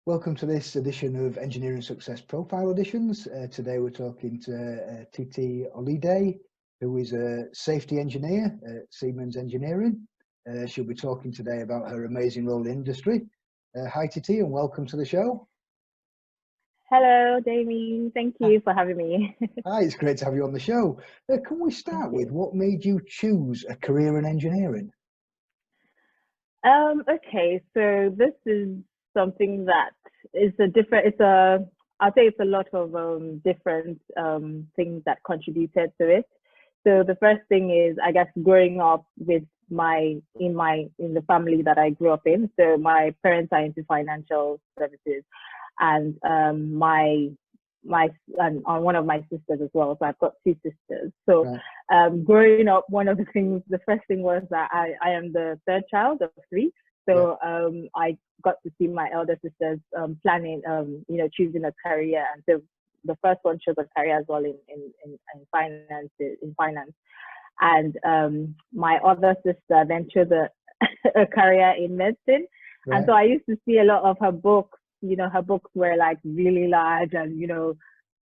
Welcome to this edition of Engineering Success Profile Editions. Today we're talking to Titi Oliyide, who is a safety engineer at Siemens Engineering. She'll be talking today about her amazing role in the industry. Hi Titi, and welcome to the show. Hello, Damien. Thank you for having me. Hi, it's great to have you on the show. Can we start with what made you choose a career in engineering? Okay, so this is something that is a different, I'll say it's a lot of different things that contributed to it. So the first thing is, I guess, growing up with in the family that I grew up in. So my parents are into financial services, and one of my sisters as well. So I've got two sisters. So growing up, the first thing was that I am the third child of three. So I got to see my elder sisters planning, choosing a career. And so the first one chose a career as well in finance. And my other sister then chose a career in medicine. Right. And so I used to see a lot of her books. Her books were like really large and,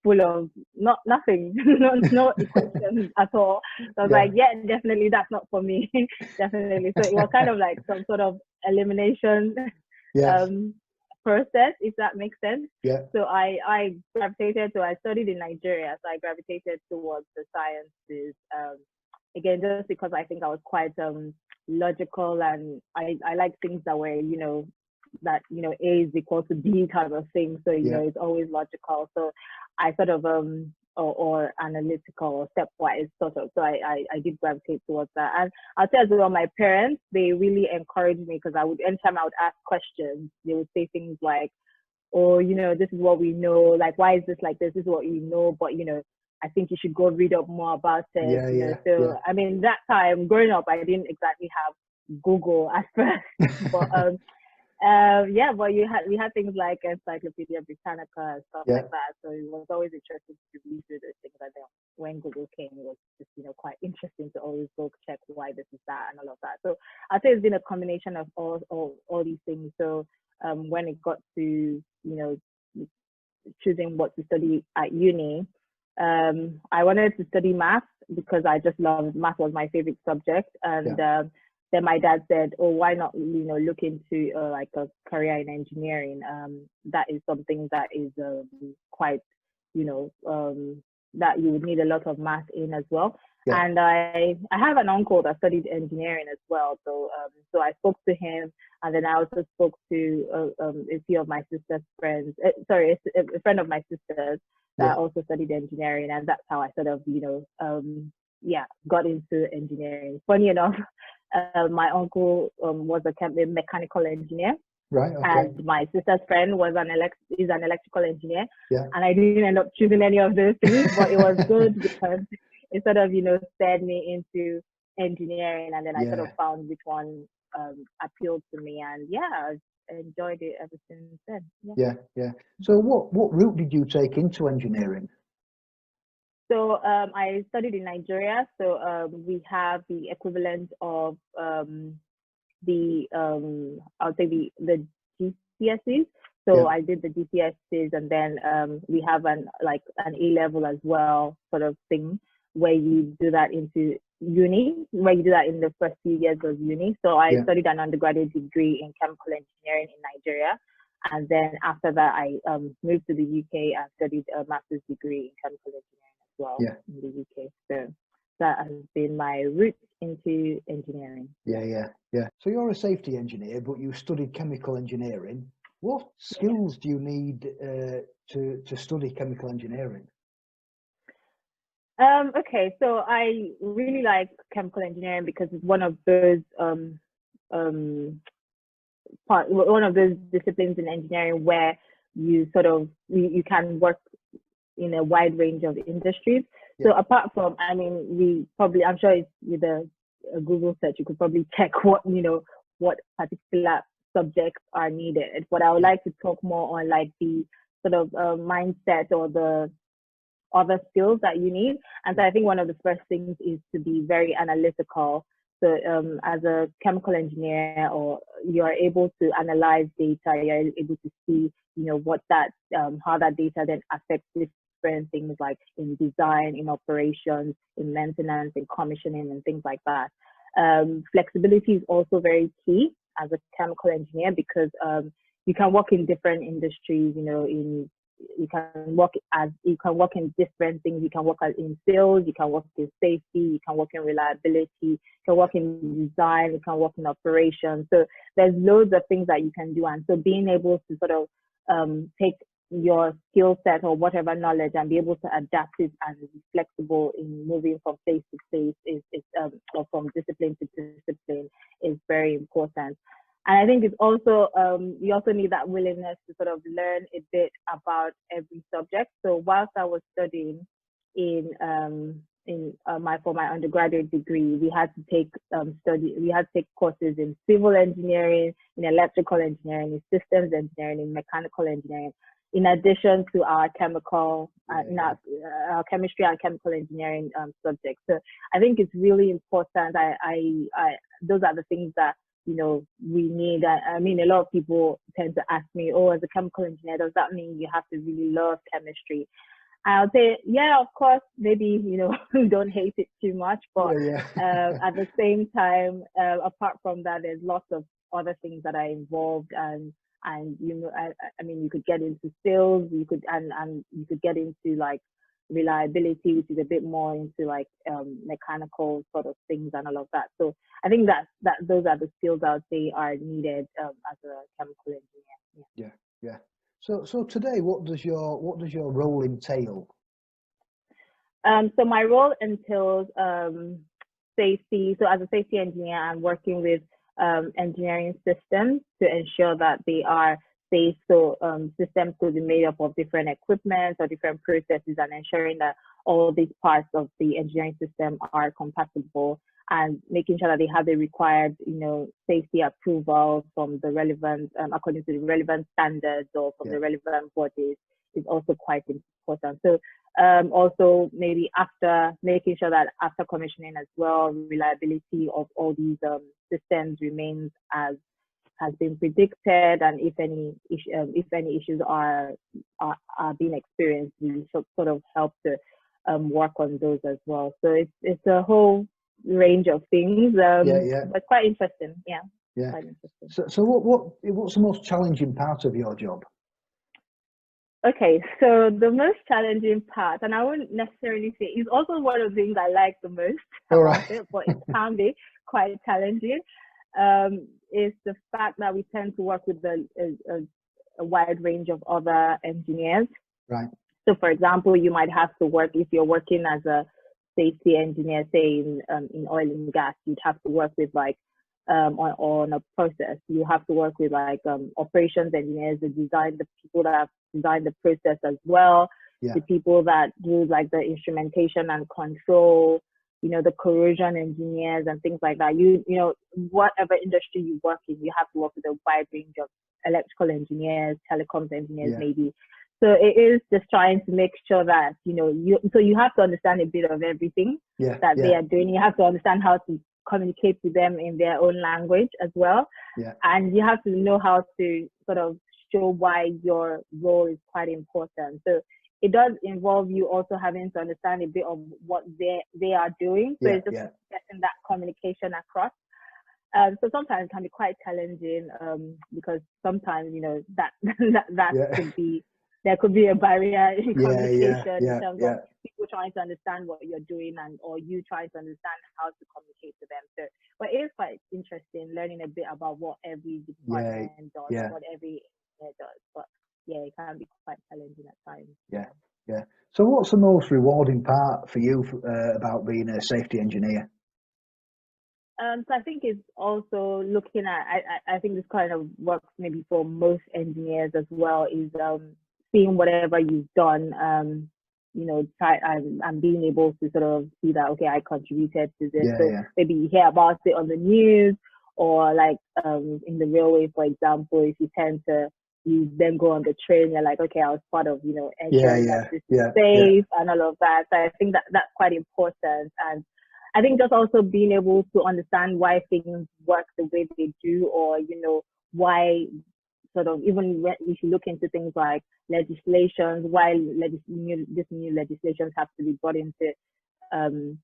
full of nothing, no equations at all. So I was like, yeah, definitely that's not for me. Definitely. So it was kind of like some sort of elimination process, if that makes sense. Yeah. So I studied in Nigeria, so I gravitated towards the sciences. Again, just because I think I was quite logical, and I like things that were, that A is equal to B kind of thing. So it's always logical. So I sort of or analytical or stepwise sort of. So I did gravitate towards that. And I'll say as well, my parents, they really encouraged me, because anytime I would ask questions, they would say things like, oh, this is what we know, like, why is this like this? This is what you know, but I think you should go read up more about it. I mean, that time growing up, I didn't exactly have Google at first, but but we had things like Encyclopedia Britannica and stuff like that. So it was always interesting to read through those things. And then when Google came, it was just quite interesting to always go check why this is that and all of that. So I'd say it's been a combination of all these things. So when it got to choosing what to study at uni, I wanted to study math because I just loved math. Was my favorite subject. And then my dad said, oh, why not look into like a career in engineering? That is something that is quite that you would need a lot of math in as well. And I have an uncle that studied engineering as well. So I spoke to him, and then I also spoke to a few of my sister's friends. A friend of my sister's that also studied engineering, and that's how I sort of got into engineering. Funny enough, my uncle was a mechanical engineer. Right. Okay. And my sister's friend is an electrical engineer. Yeah. And I didn't end up choosing any of those things, but it was good because it sort of, steered me into engineering, and then I sort of found which one appealed to me, and I've enjoyed it ever since then. Yeah. So what route did you take into engineering? So I studied in Nigeria. So we have the equivalent of the I would say the GCSEs. So I did the GCSEs, and then we have an A level as well, sort of thing, where you do that into uni, where you do that in the first few years of uni. So I studied an undergraduate degree in chemical engineering in Nigeria. And then after that, I moved to the UK and studied a master's degree in chemical engineering as well in the UK. So that has been my route into engineering. Yeah. So you're a safety engineer, but you studied chemical engineering. What skills do you need to study chemical engineering? Okay, so I really like chemical engineering because it's one of those disciplines in engineering where you sort of you can work in a wide range of industries. So apart from, I'm sure it's with a Google search, you could probably check what particular subjects are needed. But I would like to talk more on like the sort of mindset or the other skills that you need. And so I think one of the first things is to be very analytical So as a chemical engineer, or you are able to analyze data, you're able to see, what that, how that data then affects different things like in design, in operations, in maintenance, in commissioning, and things like that. Flexibility is also very key as a chemical engineer, because you can work in different industries, you can work in different things. You can work in sales, you can work in safety, you can work in reliability, you can work in design, you can work in operations. So there's loads of things that you can do. And so being able to sort of take your skill set or whatever knowledge and be able to adapt it and be flexible in moving from place to place or from discipline to discipline is very important. And I think it's also, you also need that willingness to sort of learn a bit about every subject. So whilst I was studying for my undergraduate degree, we had to take courses in civil engineering, in electrical engineering, in systems engineering, in mechanical engineering, in addition to our chemical, our chemistry and chemical engineering subjects. So I think it's really important. Those are the things that we need. I mean, a lot of people tend to ask me, oh, as a chemical engineer, does that mean you have to really love chemistry? I'll say, yeah, of course, maybe, don't hate it too much, but at the same time, apart from that, there's lots of other things that are involved, and I mean, you could get into sales, you could get into like reliability, which is a bit more into like mechanical sort of things and all of that. So I think that those are the skills I would say are needed as a chemical engineer. Yeah. So today, what does your role entail? So my role entails safety. So as a safety engineer, I'm working with engineering systems to ensure that they are safe. So systems could be made up of different equipment or different processes, and ensuring that all these parts of the engineering system are compatible, and making sure that they have the required, safety approval from the relevant, according to the relevant standards or from the relevant bodies is also quite important. So also maybe after making sure that after commissioning as well, reliability of all these systems remains as has been predicted, and if any issues are being experienced, we sort of help to work on those as well. So it's a whole range of things, but quite interesting. Quite interesting. So what's the most challenging part of your job? Okay, so the most challenging part, and I wouldn't necessarily say it's also one of the things I like the most about it, but it can be quite challenging. Is the fact that we tend to work with a wide range of other engineers. Right. So, for example, you might have to work, if you're working as a safety engineer, say in oil and gas, you'd have to work with like on a process. You have to work with like operations engineers, the people that have designed the process as well, the people that do like the instrumentation and control, the corrosion engineers and things like that. Whatever industry you work in, you have to work with a wide range of electrical engineers, telecoms engineers, maybe. So it is just trying to make sure that, you have to understand a bit of everything that they are doing. You have to understand how to communicate with them in their own language as well. And you have to know how to sort of show why your role is quite important. So it does involve you also having to understand a bit of what they are doing. So it's just getting that communication across. So sometimes it can be quite challenging because sometimes, there could be a barrier in communication in terms of people trying to understand what you're doing or you trying to understand how to communicate to them. So, but it is quite interesting learning a bit about what every department does, what every engineer does. But it can be quite challenging at times. Yeah. So what's the most rewarding part for you about being a safety engineer? So I think it's also looking at, I think this kind of works maybe for most engineers as well, is seeing whatever you've done, and being able to sort of see that, okay, I contributed to this. Maybe you hear about it on the news, or like in the railway, for example, if you then go on the train, you're like, okay, I was part of, ensuring that this is safe and all of that. So I think that's quite important. And I think just also being able to understand why things work the way they do, or why sort of, even when if you look into things like legislations, why this new legislations have to be brought um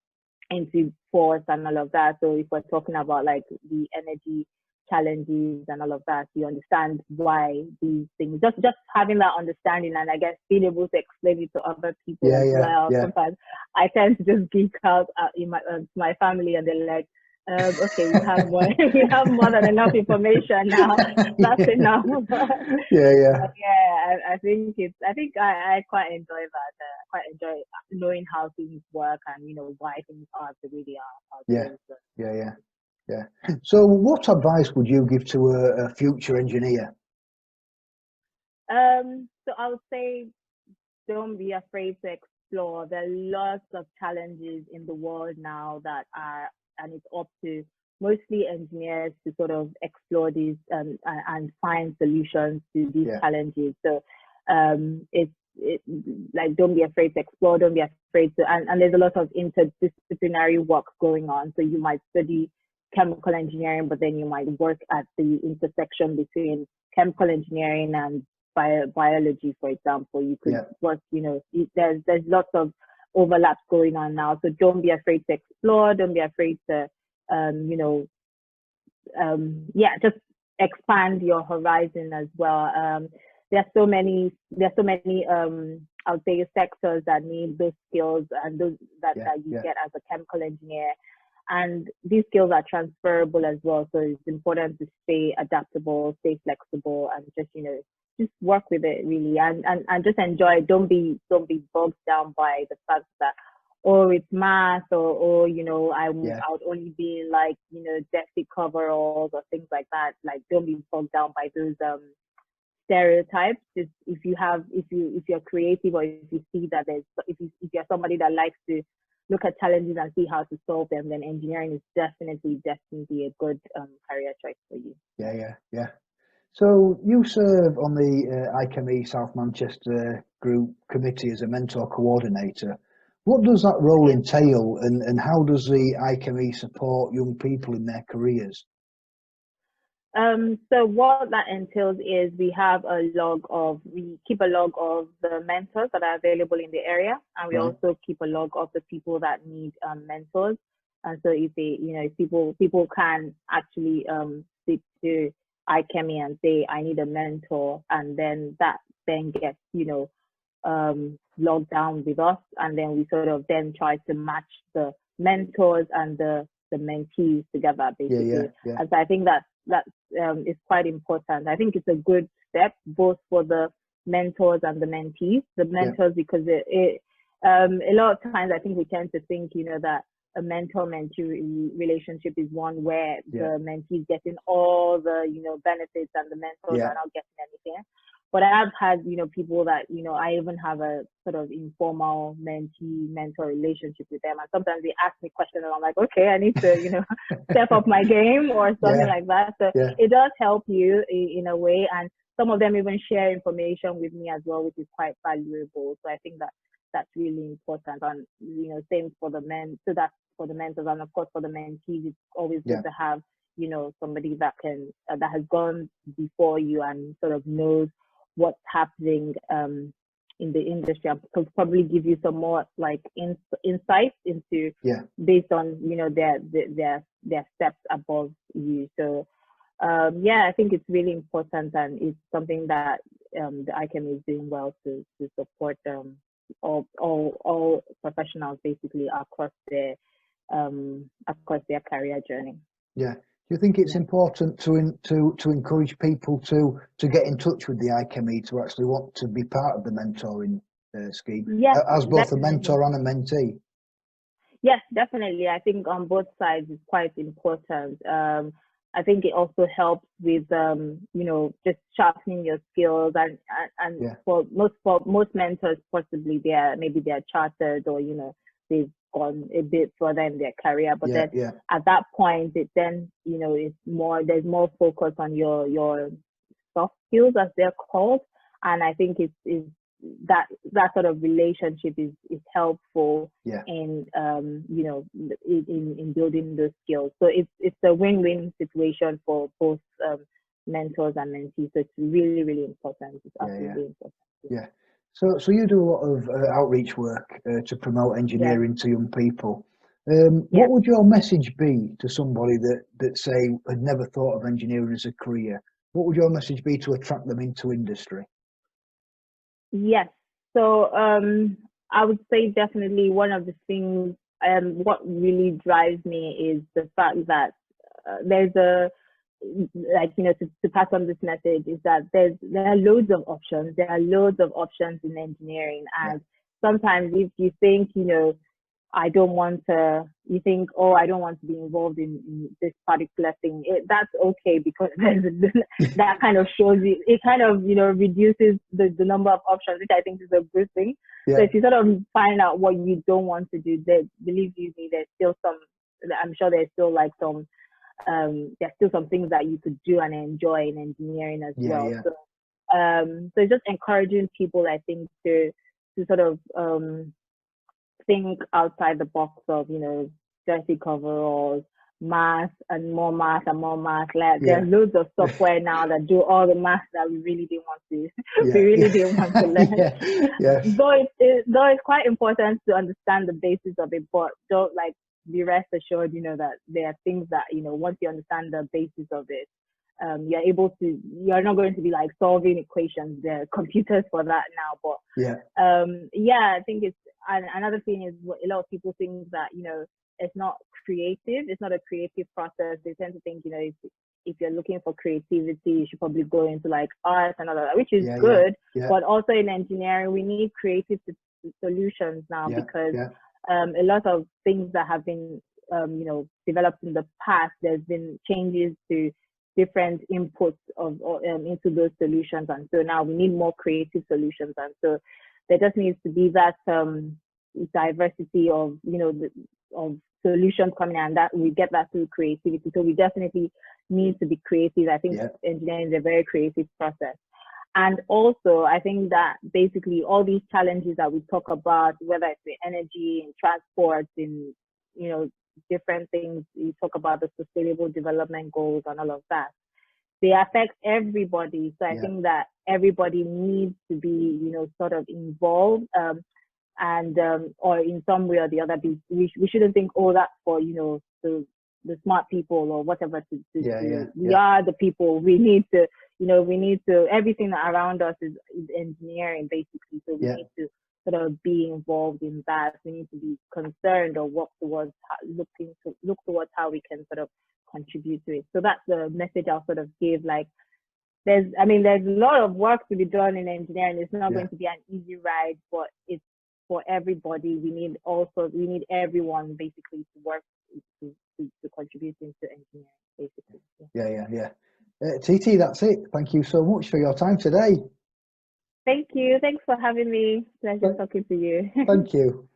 into force and all of that. So if we're talking about like the energy challenges and all of that, you understand why these things, just having that understanding, and I guess being able to explain it to other people as well. Sometimes I tend to just geek out in my family, and they're like, okay, you have more you have more than enough information now. That's enough. I think I quite enjoy that. I quite enjoy knowing how things work, and why things are the way they are. So what advice would you give to a future engineer? So I would say, don't be afraid to explore. There are lots of challenges in the world now and it's up to mostly engineers to sort of explore these and find solutions to these challenges. So it's like, don't be afraid to explore, don't be afraid to, and there's a lot of interdisciplinary work going on. So you might study chemical engineering, but then you might work at the intersection between chemical engineering and biology, for example. You could work, there's lots of overlaps going on now. So don't be afraid to explore, don't be afraid to just expand your horizon as well. There's so many I would say sectors that need those skills, and those that you get as a chemical engineer, and these skills are transferable as well. So it's important to stay adaptable, stay flexible, and just work with it really, and just enjoy it. Don't be bogged down by the fact that, oh, it's math, or I would only be in like DEFI coveralls or things like that. Like, don't be bogged down by those stereotypes. Just if you're creative, or if you see that if you're somebody that likes to look at challenges and see how to solve them, then engineering is definitely a good career choice for you. Yeah. So you serve on the IChemE South Manchester Group Committee as a mentor coordinator. What does that role entail, and how does the IChemE support young people in their careers? So what that entails is we keep a log of the mentors that are available in the area, and we also keep a log of the people that need mentors. And so if people can actually speak to IChemE and say, I need a mentor, and then that then gets logged down with us, and then we sort of then try to match the mentors and the mentees together, basically. And so I think that is quite important. I think it's a good step both for the mentors and the mentees. The mentors, because a lot of times I think we tend to think that a mentor-mentee relationship is one where the mentee is getting all the benefits and the mentors are not getting anything. But I have had people that I even have a sort of informal mentee-mentor relationship with them, and sometimes they ask me questions and I'm like, okay, I need to step up my game or something like that. So it does help you in a way, and some of them even share information with me as well, which is quite valuable. So I think that's really important. And same for the men. So that's for the mentors, and of course for the mentees, it's always good to have somebody that has gone before you and sort of knows what's happening in the industry, and could probably give you some more like insights into based on their steps above you. So I think it's really important, and it's something that the IChemE is doing well to support all professionals basically across their career journey. Do you think it's important to encourage people to get in touch with the IChemE, to actually want to be part of the mentoring scheme, as both a mentor and a mentee? Yes, definitely. I think on both sides it's quite important. I think it also helps with just sharpening your skills, and for most mentors, possibly they're chartered, or they've gone a bit further in their career, but then at that point it then there's more focus on your soft skills, as they're called. And I think it's that sort of relationship is helpful Yeah. in in building those skills. So it's a win-win situation for both mentors and mentees. So it's really, really important. It's absolutely important. Yeah. So you do a lot of outreach work to promote engineering to young people. What would your message be to somebody that say had never thought of engineering as a career? What would your message be to attract them into industry? Yes. So I would say definitely one of the things, what really drives me is the fact that there's a, like, to pass on this message is that there are loads of options. There are loads of options in engineering. And sometimes if you think, you think, oh, I don't want to be involved in this particular thing. That's okay, because that kind of shows you, it kind of, reduces the number of options, which I think is a good thing. Yeah. So if you sort of find out what you don't want to do, believe you me, there's still some, I'm sure there's still like some, there's still some things that you could do and enjoy in engineering as well. Yeah. So, so it's just encouraging people, I think, to sort of, think outside the box of, dirty coveralls, math and more math and more math. Like there's loads of software now that do all the math that we really didn't want to, we really didn't want to learn. Though it's quite important to understand the basis of it, but don't be rest assured, that there are things that, once you understand the basis of it, you're not going to be like solving equations. There are computers for that now. But I think it's, and another thing is what a lot of people think that, it's not creative. It's not a creative process. They tend to think, if you're looking for creativity, you should probably go into like art and all that, which is good. But also in engineering, we need creative solutions now, because a lot of things that have been, developed in the past, there's been changes to different inputs into those solutions, and so now we need more creative solutions, and so there just needs to be that diversity of of solutions coming in, and that we get that through creativity. So we definitely need to be creative. I think engineering is a very creative process. And also, I think that basically all these challenges that we talk about, whether it's the energy and transport, in different things, you talk about the sustainable development goals and all of that, they affect everybody. So I think that everybody needs to be, sort of involved, and or in some way or the other. We shouldn't think, oh, that's for the smart people or whatever. We are the people. We need to, everything around us is engineering basically. So we need to sort of be involved in that. We need to be concerned or work towards look towards how we can sort of contribute to it. So that's the message I'll sort of give. Like, there's a lot of work to be done in engineering. It's not going to be an easy ride, but it's for everybody. We need everyone basically to work to contribute into engineering basically. Titi, that's it. Thank you so much for your time today. Thank you. Thanks for having me. Pleasure talking to you. Thank you.